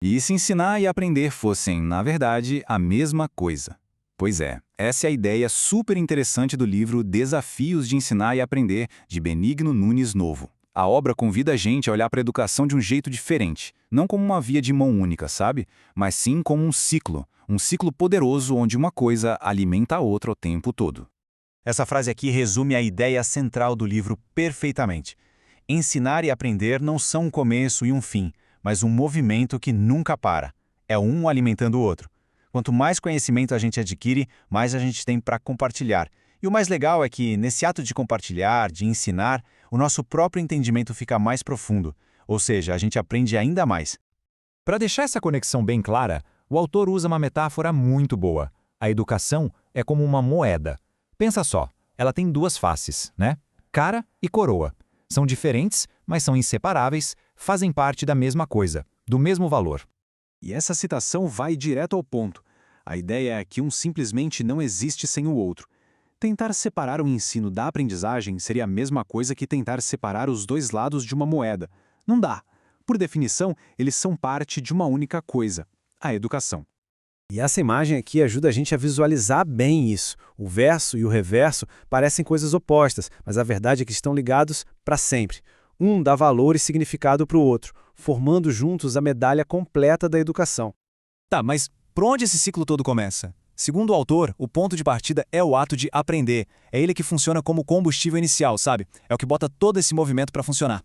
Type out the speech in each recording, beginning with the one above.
E se ensinar e aprender fossem, na verdade, a mesma coisa? Pois é, essa é a ideia super interessante do livro Desafios de Ensinar e Aprender, de Benigno Nunes Novo. A obra convida a gente a olhar para a educação de um jeito diferente, não como uma via de mão única, sabe? Mas sim como um ciclo poderoso onde uma coisa alimenta a outra o tempo todo. Essa frase aqui resume a ideia central do livro perfeitamente. Ensinar e aprender não são um começo e um fim, mas um movimento que nunca para. É um alimentando o outro. Quanto mais conhecimento a gente adquire, mais a gente tem para compartilhar. E o mais legal é que, nesse ato de compartilhar, de ensinar, o nosso próprio entendimento fica mais profundo. Ou seja, a gente aprende ainda mais. Para deixar essa conexão bem clara, o autor usa uma metáfora muito boa. A educação é como uma moeda. Pensa só, ela tem duas faces, né? Cara e coroa. São diferentes, mas são inseparáveis, fazem parte da mesma coisa, do mesmo valor. E essa citação vai direto ao ponto. A ideia é que um simplesmente não existe sem o outro. Tentar separar o ensino da aprendizagem seria a mesma coisa que tentar separar os dois lados de uma moeda. Não dá. Por definição, eles são parte de uma única coisa, a educação. E essa imagem aqui ajuda a gente a visualizar bem isso. O verso e o reverso parecem coisas opostas, mas a verdade é que estão ligados para sempre. Um dá valor e significado para o outro, formando juntos a medalha completa da educação. Tá, mas por onde esse ciclo todo começa? Segundo o autor, o ponto de partida é o ato de aprender. É ele que funciona como combustível inicial, sabe? É o que bota todo esse movimento para funcionar.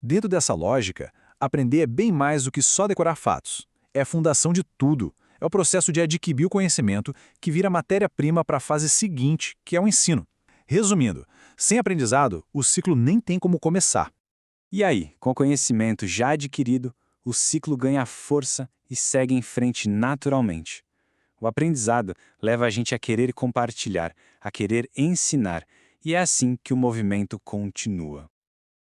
Dentro dessa lógica, aprender é bem mais do que só decorar fatos. É a fundação de tudo. É o processo de adquirir o conhecimento que vira matéria-prima para a fase seguinte, que é o ensino. Resumindo, sem aprendizado, o ciclo nem tem como começar. E aí, com o conhecimento já adquirido, o ciclo ganha força e segue em frente naturalmente. O aprendizado leva a gente a querer compartilhar, a querer ensinar, e é assim que o movimento continua.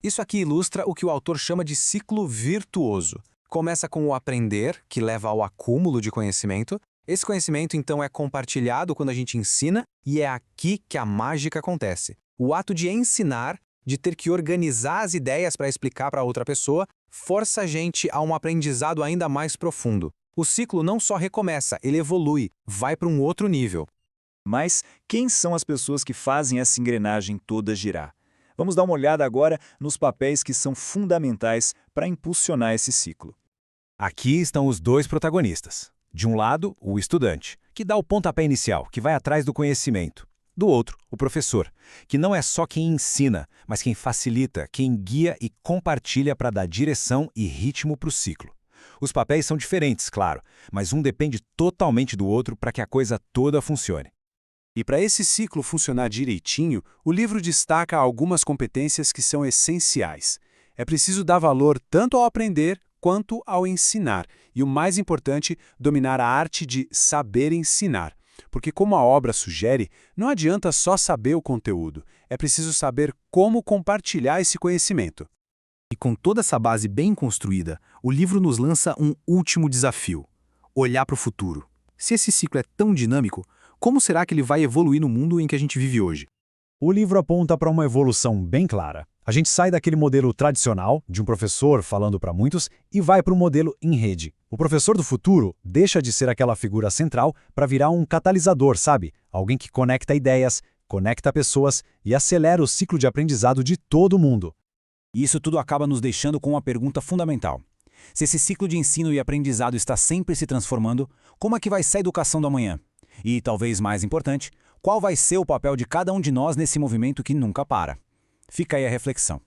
Isso aqui ilustra o que o autor chama de ciclo virtuoso. Começa com o aprender, que leva ao acúmulo de conhecimento. Esse conhecimento, então, é compartilhado quando a gente ensina, e é aqui que a mágica acontece. O ato de ensinar, de ter que organizar as ideias para explicar para outra pessoa, força a gente a um aprendizado ainda mais profundo. O ciclo não só recomeça, ele evolui, vai para um outro nível. Mas quem são as pessoas que fazem essa engrenagem toda girar? Vamos dar uma olhada agora nos papéis que são fundamentais para impulsionar esse ciclo. Aqui estão os dois protagonistas. De um lado, o estudante, que dá o pontapé inicial, que vai atrás do conhecimento. Do outro, o professor, que não é só quem ensina, mas quem facilita, quem guia e compartilha para dar direção e ritmo para o ciclo. Os papéis são diferentes, claro, mas um depende totalmente do outro para que a coisa toda funcione. E para esse ciclo funcionar direitinho, o livro destaca algumas competências que são essenciais. É preciso dar valor tanto ao aprender quanto ao ensinar. E o mais importante, dominar a arte de saber ensinar. Porque, como a obra sugere, não adianta só saber o conteúdo. É preciso saber como compartilhar esse conhecimento. E com toda essa base bem construída, o livro nos lança um último desafio: olhar para o futuro. Se esse ciclo é tão dinâmico, como será que ele vai evoluir no mundo em que a gente vive hoje? O livro aponta para uma evolução bem clara. A gente sai daquele modelo tradicional, de um professor falando para muitos, e vai para o modelo em rede. O professor do futuro deixa de ser aquela figura central para virar um catalisador, sabe? Alguém que conecta ideias, conecta pessoas e acelera o ciclo de aprendizado de todo mundo. E isso tudo acaba nos deixando com uma pergunta fundamental. Se esse ciclo de ensino e aprendizado está sempre se transformando, como é que vai ser a educação do amanhã? E, talvez mais importante, qual vai ser o papel de cada um de nós nesse movimento que nunca para? Fica aí a reflexão.